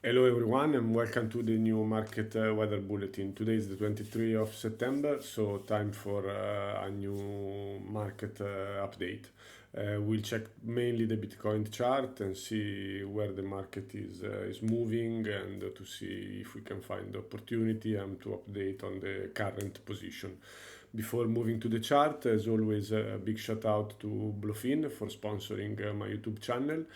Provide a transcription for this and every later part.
Hello everyone and welcome to the new market weather bulletin. Today is the 23rd of September, so time for a new market update. We'll check mainly the Bitcoin chart and see where the market is moving and to see if we can find opportunity and to update on the current position. Before moving to the chart, as always, a big shout out to Bluefin for sponsoring my YouTube channel.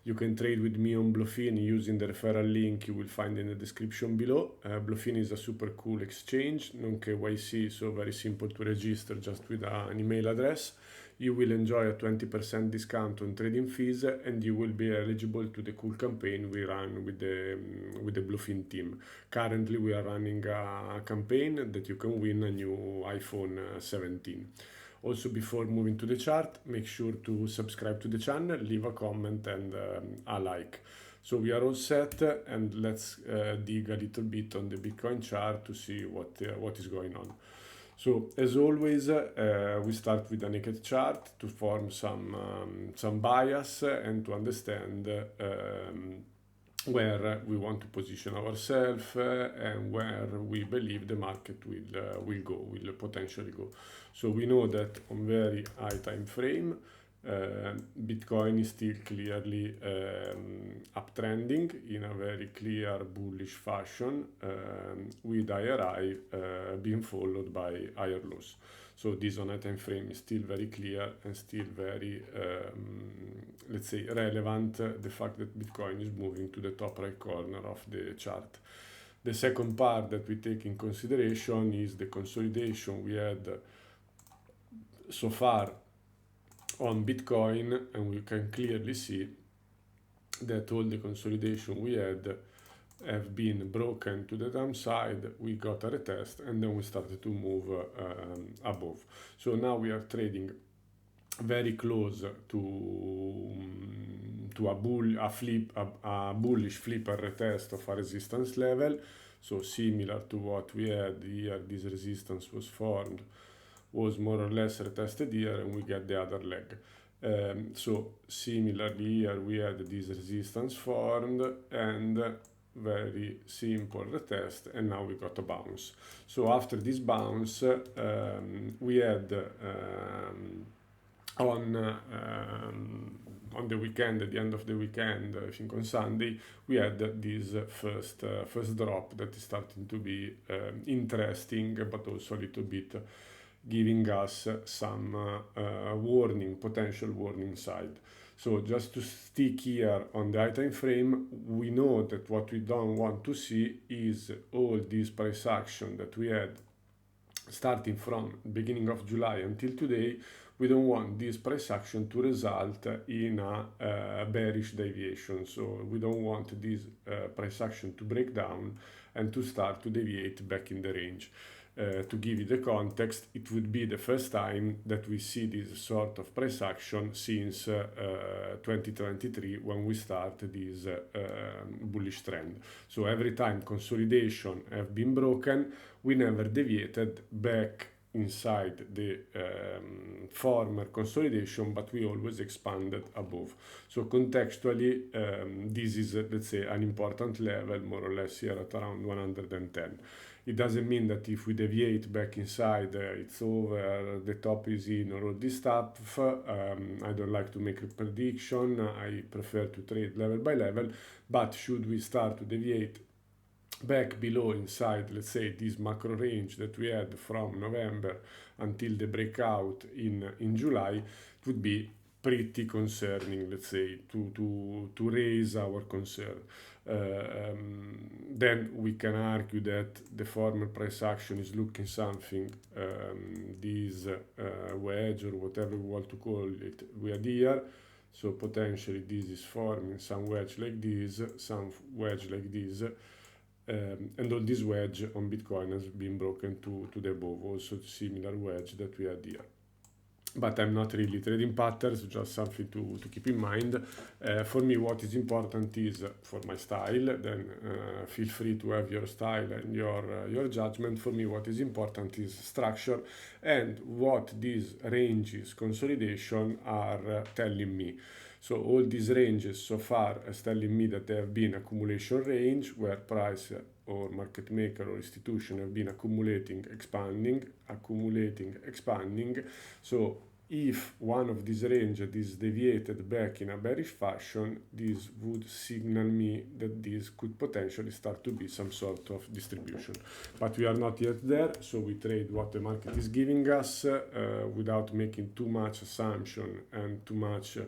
You can trade with me on Bluefin using the referral link you will find in the description below. Bluefin is a super cool exchange, non KYC, so very simple to register just with an email address. You will enjoy a 20% discount on trading fees and you will be eligible to the cool campaign we run with the Bluefin team. Currently we are running a campaign that you can win a new iPhone 17. Also, before moving to the chart, make sure to subscribe to the channel, leave a comment and a like. So we are all set and let's dig a little bit on the Bitcoin chart to see what is going on. So as always, we start with a naked chart to form some bias and to understand where we want to position ourselves and where we believe the market will potentially go. So we know that on very high time frame, Bitcoin is still clearly uptrending in a very clear bullish fashion, with higher high being followed by higher lows. So this on a time frame is still very clear and still very, let's say, relevant, the fact that Bitcoin is moving to the top right corner of the chart. The second part that we take in consideration is the consolidation we had so far on Bitcoin, and we can clearly see that all the consolidation we had have been broken to the downside. We got a retest and then we started to move above. So now we are trading very close to a bullish flipper retest of a resistance level. So similar to what we had here, this resistance was formed, was more or less retested here, and we get the other leg. So similarly here we had this resistance formed and very simple retest, and now we got a bounce. So after this bounce, we had on the weekend, at the end of the weekend, I think on Sunday, we had this first drop that is starting to be interesting, but also a little bit giving us some potential warning side. So just to stick here on the high time frame, we know that what we don't want to see is all this price action that we had starting from beginning of July until today. We don't want this price action to result in a bearish deviation. So we don't want this price action to break down and to start to deviate back in the range. To give you the context, it would be the first time that we see this sort of price action since 2023, when we start this bullish trend. So every time consolidation have been broken, we never deviated back inside the former consolidation, but we always expanded above. So contextually, this is, let's say, an important level, more or less here at around 110. It doesn't mean that if we deviate back inside, it's over, the top is in, or all this stuff. I don't like to make a prediction. I prefer to trade level by level. But should we start to deviate back below inside, let's say, this macro range that we had from November until the breakout in July, it would be pretty concerning, let's say, to raise our concern. Then we can argue that the former price action is looking something, this wedge or whatever we want to call it, we had here. So potentially this is forming some wedge like this, some wedge like this. And all this wedge on Bitcoin has been broken to the above, also similar wedge that we had here. But I'm not really trading patterns, just something to keep in mind. For me, what is important is for my style, then feel free to have your style and your judgment. For me, what is important is structure and what these ranges consolidation are telling me. So all these ranges so far is telling me that they have been accumulation range where price or market maker or institution have been accumulating, expanding. So if one of these ranges is deviated back in a bearish fashion, this would signal me that this could potentially start to be some sort of distribution. But we are not yet there, so we trade what the market is giving us without making too much assumption and too much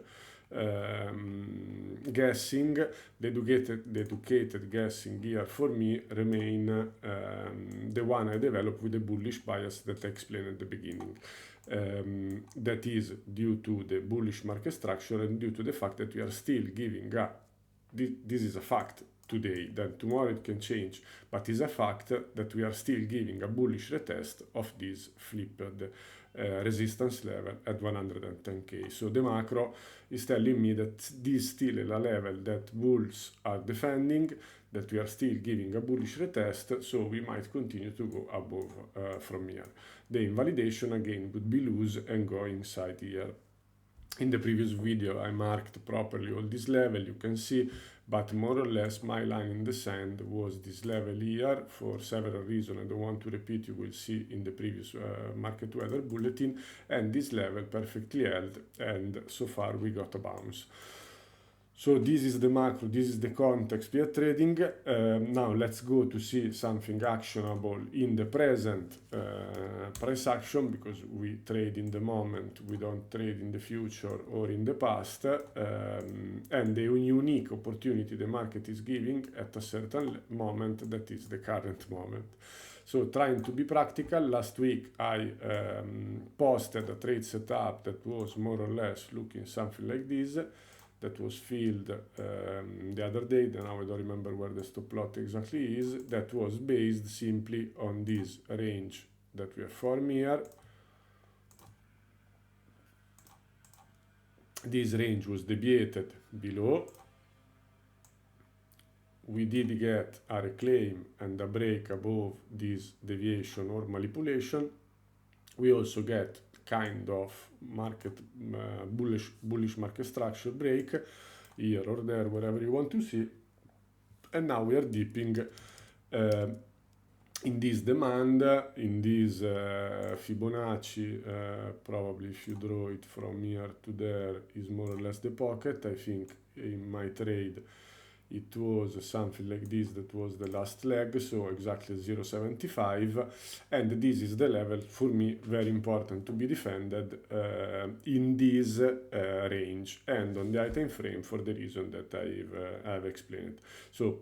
guessing. The educated guessing here for me remain the one I developed with the bullish bias that I explained at the beginning. That is due to the bullish market structure and due to the fact that we are still giving this is a fact today, then tomorrow it can change, but is a fact that we are still giving a bullish retest of this flipped resistance level at 110k. So the macro is telling me that this still is a level that bulls are defending, that we are still giving a bullish retest, so we might continue to go above from here. The invalidation again would be loose and go inside here. In the previous video I marked properly all this level, you can see, but more or less my line in the sand was this level here for several reasons. I don't want to repeat, you will see in the previous market weather bulletin, and this level perfectly held, and so far we got a bounce. So this is the macro, this is the context we are trading. Now let's go to see something actionable in the present price action, because we trade in the moment, we don't trade in the future or in the past, and the unique opportunity the market is giving at a certain moment, that is the current moment. So trying to be practical, last week I posted a trade setup that was more or less looking something like this. That was filled the other day, now I don't remember where the stop plot exactly is. That was based simply on this range that we have formed here. This range was deviated below. We did get a reclaim and a break above this deviation or manipulation. We also get kind of market bullish market structure break here or there, wherever you want to see, and now we are dipping in this demand, in this Fibonacci. Probably if you draw it from here to there is more or less the pocket. I think in my trade it was something like this, that was the last leg, so exactly 0.75, and this is the level for me very important to be defended in this range and on the high time frame for the reason that I've explained. So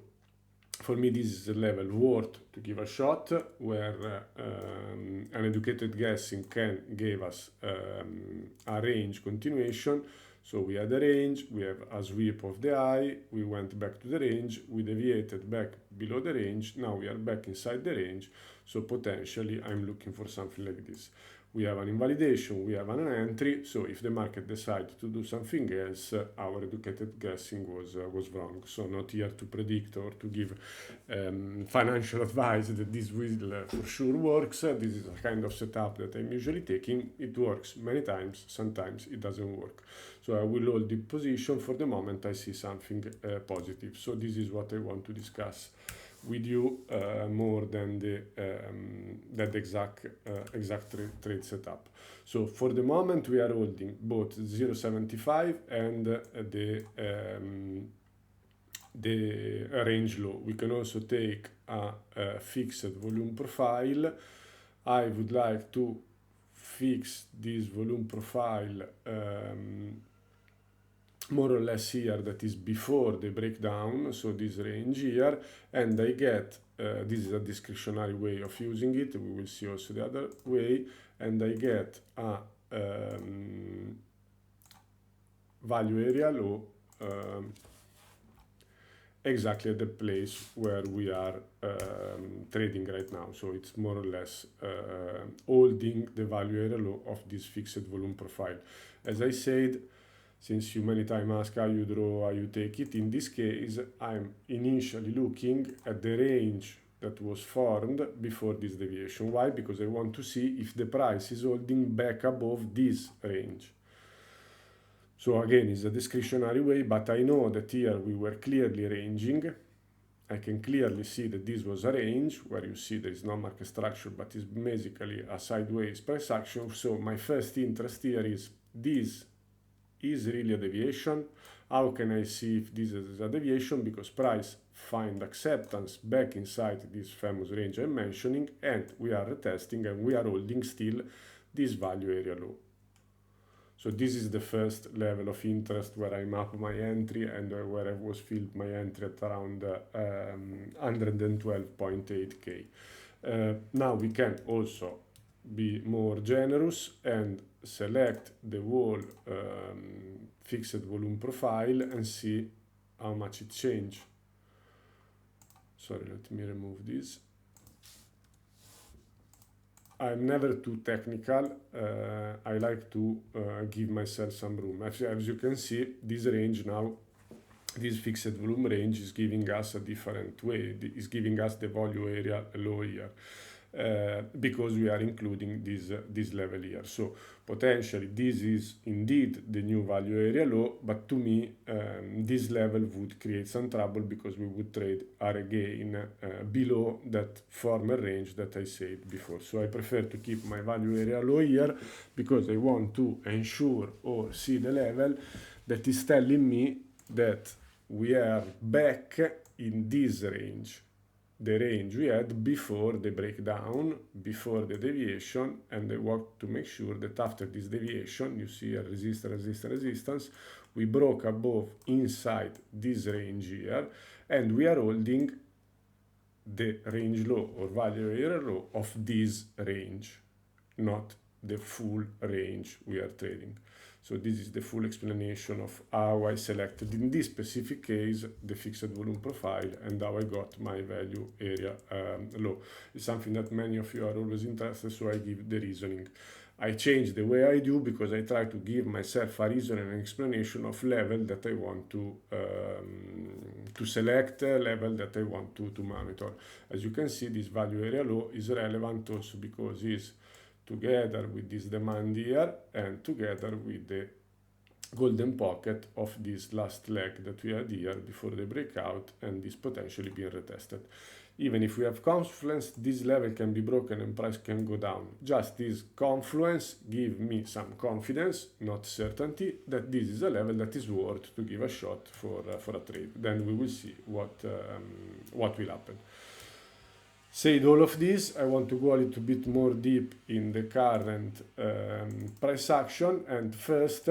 for me this is a level worth to give a shot, where an educated guessing can give us a range continuation. So we had a range, we have a sweep of the eye, we went back to the range, we deviated back below the range, now we are back inside the range, so potentially I'm looking for something like this. We have an invalidation, we have an entry, so if the market decides to do something else, our educated guessing was wrong. So not here to predict or to give financial advice that this will for sure works. This is a kind of setup that I'm usually taking. It works many times, sometimes it doesn't work. So I will hold the position. For the moment I see something positive. So this is what I want to discuss with you more than the exact trade setup. So for the moment we are holding both 0.75 and the range low. We can also take a fixed volume profile. I would like to fix this volume profile more or less here, that is before the breakdown, so this range here, and I get, this is a discretionary way of using it, we will see also the other way, and I get a value area low exactly at the place where we are trading right now. So it's more or less holding the value area low of this fixed volume profile. As I said, since you many times ask how you draw, how you take it, in this case I'm initially looking at the range that was formed before this deviation. Why? Because I want to see if the price is holding back above this range. So again, it's a discretionary way, but I know that here we were clearly ranging. I can clearly see that this was a range where you see there is no market structure, but it's basically a sideways price action. So my first interest here is this is really a deviation. How can I see if this is a deviation? Because price find acceptance back inside this famous range I'm mentioning, and we are retesting and we are holding still this value area low. So this is the first level of interest where I map my entry and where I was filled my entry at around 112.8k. Now we can also be more generous and select the whole fixed volume profile and see how much it changed. Sorry, let me remove this. I'm never too technical. I like to give myself some room. As you can see, this range now, this fixed volume range is giving us a different way. It's giving us the value area low here. Because we are including this level here. So potentially this is indeed the new value area low, but to me this level would create some trouble because we would trade again below that former range that I said before. So I prefer to keep my value area low here because I want to ensure or see the level that is telling me that we are back in this range, the range we had before the breakdown, before the deviation, and I want to make sure that after this deviation, you see a resistance, we broke above inside this range here, and we are holding the range low or value area low of this range, not the full range we are trading. So this is the full explanation of how I selected in this specific case the fixed volume profile and how I got my value area low. It's something that many of you are always interested, so I give the reasoning. I change the way I do because I try to give myself a reason and an explanation of level that I want to select, level that I want to monitor. As you can see, this value area low is relevant also because it's together with this demand here and together with the golden pocket of this last leg that we had here before the breakout and this potentially being retested. Even if we have confluence, this level can be broken and price can go down. Just this confluence give me some confidence, not certainty, that this is a level that is worth to give a shot for a trade. Then we will see what will happen. Said all of this, I want to go a little bit more deep in the current price action, and first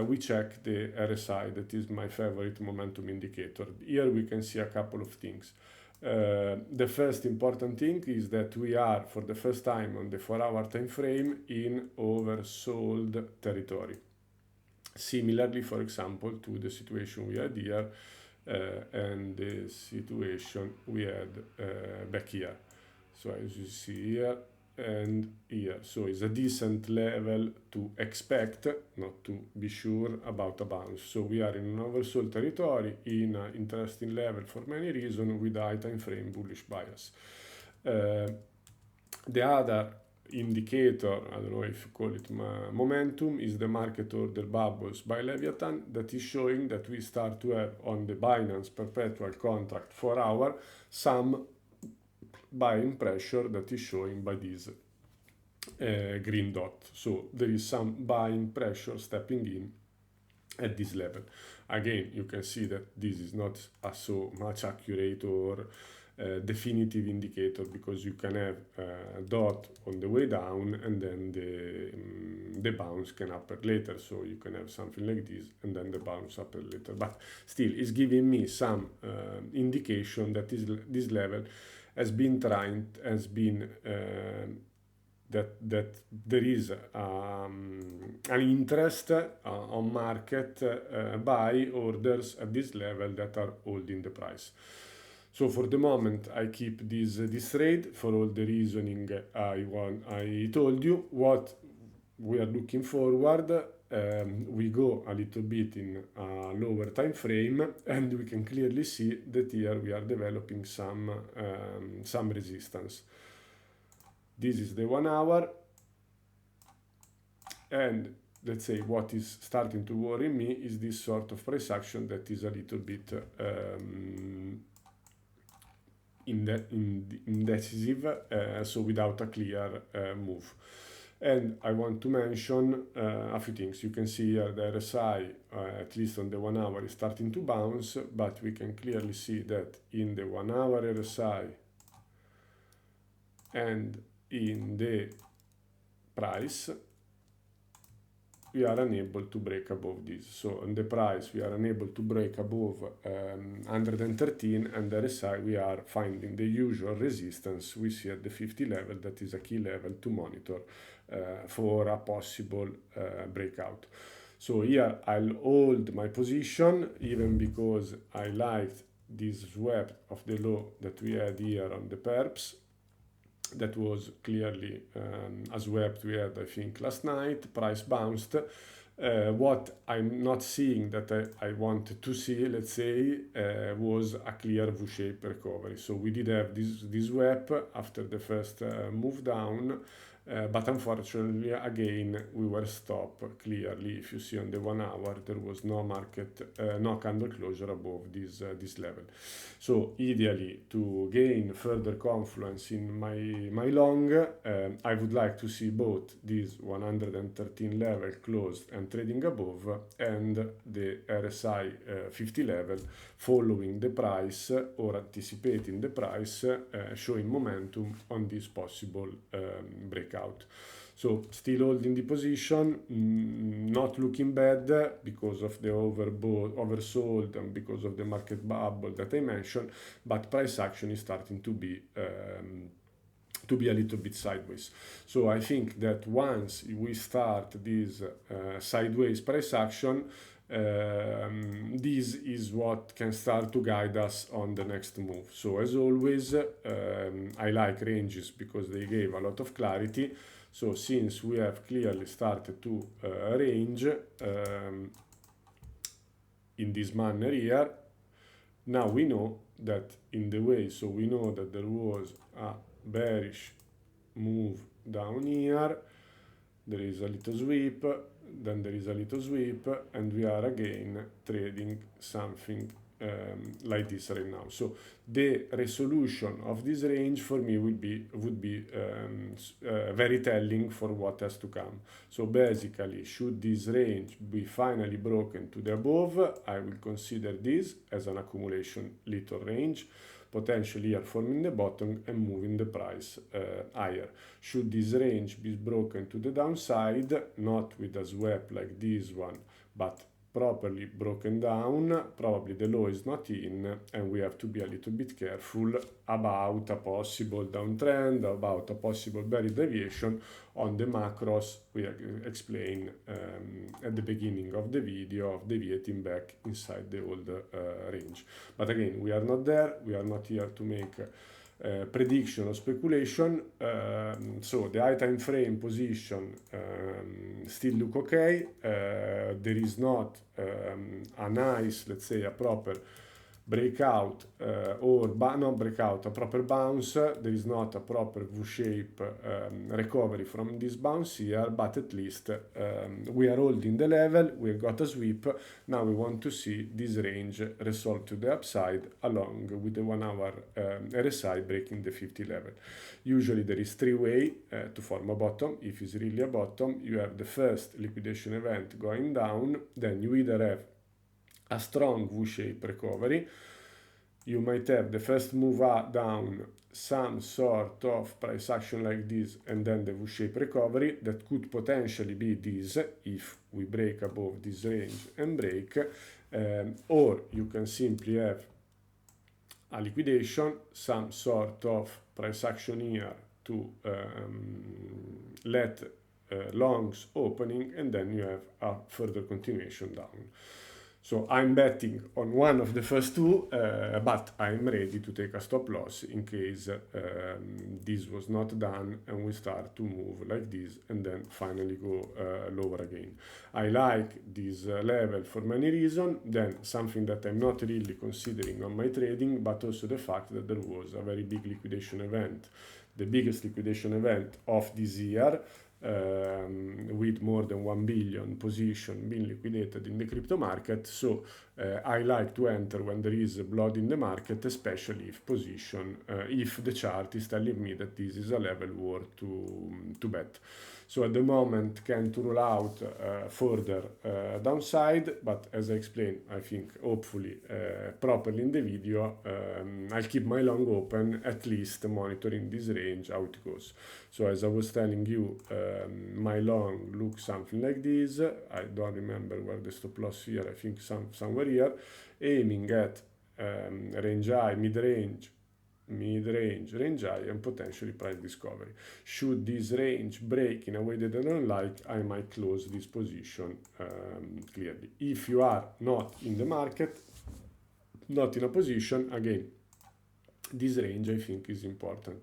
we check the RSI, that is my favorite momentum indicator. Here we can see a couple of things. The first important thing is that we are for the first time on the 4-hour time frame in oversold territory. Similarly, for example, to the situation we had here and the situation we had back here. So as you see here and here, so it's a decent level to expect, not to be sure about a bounce. So we are in an oversold territory in an interesting level for many reasons with a high time frame bullish bias. The other indicator, I don't know if you call it momentum, is the market order bubbles by Leviathan that is showing that we start to have on the Binance perpetual contract 4-hour some buying pressure that is showing by this green dot. So there is some buying pressure stepping in at this level. Again, you can see that this is not a so much accurate or definitive indicator because you can have a dot on the way down and then the bounce can happen later. So you can have something like this and then the bounce happen later. But still, it's giving me some indication that this level has been that there is an interest on market buy orders at this level that are holding the price. So for the moment, I keep this trade for all the reasoning I told you. What we are looking forward, we go a little bit in a lower time frame, and we can clearly see that here we are developing some resistance. This is the 1 hour, and let's say, what is starting to worry me is this sort of price action that is a little bit indecisive, so without a clear move. And I want to mention a few things. You can see here the RSI, at least on the 1 hour, is starting to bounce, but we can clearly see that in the 1 hour RSI and in the price, we are unable to break above this. So on the price, we are unable to break above 113, and the RSI, we are finding the usual resistance we see at the 50 level. That is a key level to monitor for a possible breakout. So here I'll hold my position, even because I liked this swap of the low that we had here on the perps. That was clearly a swap we had, I think, last night. Price bounced. What I'm not seeing that I wanted to see, let's say, was a clear V-shaped recovery. So we did have this swap after the first move down, but unfortunately, again, we were stopped clearly. If you see on the 1 hour, there was no market, no candle closure above this level. So ideally, to gain further confluence in my long, I would like to see both this 113 level closed and trading above, and the RSI 50 level following the price or anticipating the price, showing momentum on this possible breakout. So still holding the position, not looking bad because of the oversold and because of the market bubble that I mentioned, but price action is starting to be a little bit sideways. So I think that once we start this sideways price action, this is what can start to guide us on the next move. So as always, I like ranges because they gave a lot of clarity. So since we have clearly started to range in this manner here, now we know that in the way, so we know that there was a bearish move down here, there is a little sweep, then there is a little sweep, and we are again trading something like this right now. So the resolution of this range for me would be very telling for what has to come. So basically, should this range be finally broken to the above, I will consider this as an accumulation little range, potentially here forming the bottom and moving the price higher. Should this range be broken to the downside, not with a swap like this one, but properly broken down, probably the low is not in, and we have to be a little bit careful about a possible downtrend, about a possible bearish deviation on the macros we explained at the beginning of the video of deviating back inside the old range. But again, we are not there, we are not here to make prediction or speculation. So the high time frame position still look okay. There is not a nice, let's say, a proper breakout not breakout, a proper bounce. There is not a proper V-shape recovery from this bounce here, but at least we are holding the level, we got a sweep. Now we want to see this range resolve to the upside along with the 1 hour RSI breaking the 50 level. Usually there is 3 ways to form a bottom. If it's really a bottom, you have the first liquidation event going down, then you either have a strong V-shape recovery, you might have the first move down, some sort of price action like this, and then the V-shape recovery that could potentially be this if we break above this range and break, or you can simply have a liquidation, some sort of price action here to let longs opening, and then you have a further continuation down. So I'm betting on one of the first two, but I'm ready to take a stop loss in case this was not done and we start to move like this and then finally go lower again. I like this level for many reasons. Then something that I'm not really considering on my trading, but also the fact that there was a very big liquidation event, the biggest liquidation event of this year, with more than 1 billion position being liquidated in the crypto market. So I like to enter when there is blood in the market, especially if the chart is telling me that this is a level worth to bet. So at the moment, can't rule out further downside, but as I explained, I think hopefully properly in the video, I'll keep my long open, at least monitoring this range, how it goes. So as I was telling you, my long looks something like this. I don't remember where the stop loss here, I think somewhere here, aiming at range high, mid-range, range high, and potentially price discovery. Should this range break in a way that I don't like, I might close this position clearly. If you are not in the market, not in a position, again, this range I think is important.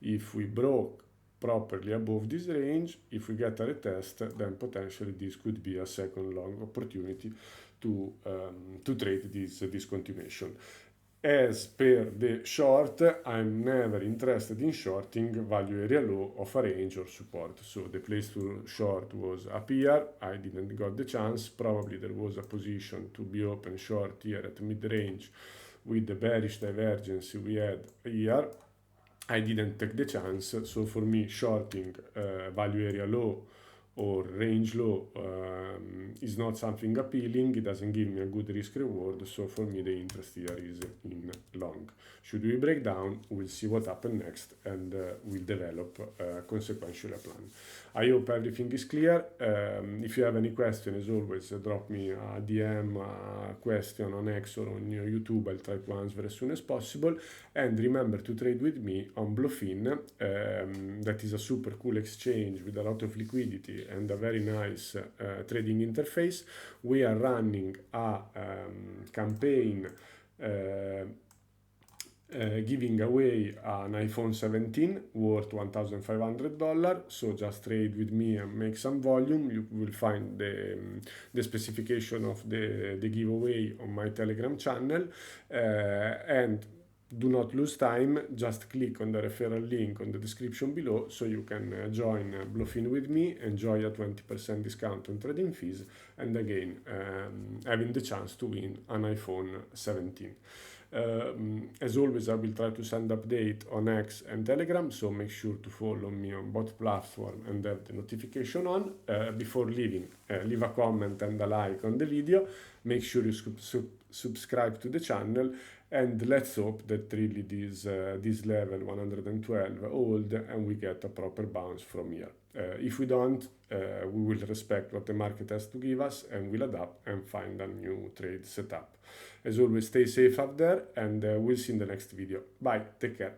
If we broke properly above this range, if we get a retest, then potentially this could be a second long opportunity to trade this continuation. As per the short, I'm never interested in shorting value area low of a range or support. So the place to short was up here. I didn't got the chance. Probably there was a position to be open short here at mid-range with the bearish divergence we had here. I didn't take the chance. So for me, shorting value area low or range low is not something appealing. It doesn't give me a good risk reward, so for me the interest here is in long. Should we break down, we'll see what happens next, and we'll develop consequentially a plan. I hope everything is clear. If you have any question, as always, drop me a DM, a question on X or on YouTube. I'll try to answer as soon as possible. And remember to trade with me on Bluefin. That is a super cool exchange with a lot of liquidity and a very nice trading interface. We are running a campaign giving away an iPhone 17 worth $1,500. So just trade with me and make some volume. You will find the specification of the giveaway on my Telegram channel, and do not lose time. Just click on the referral link on the description below so you can join Bluefin with me, enjoy a 20% discount on trading fees, and again having the chance to win an iPhone 17. As always, I will try to send update on X and Telegram, so make sure to follow me on both platforms and have the notification on. Before leaving, leave a comment and a like on the video. Make sure you subscribe to the channel, and let's hope that really this level 112 hold and we get a proper bounce from here. If we don't, we will respect what the market has to give us and will adapt and find a new trade setup. As always, stay safe out there, and we'll see you in the next video. Bye, take care.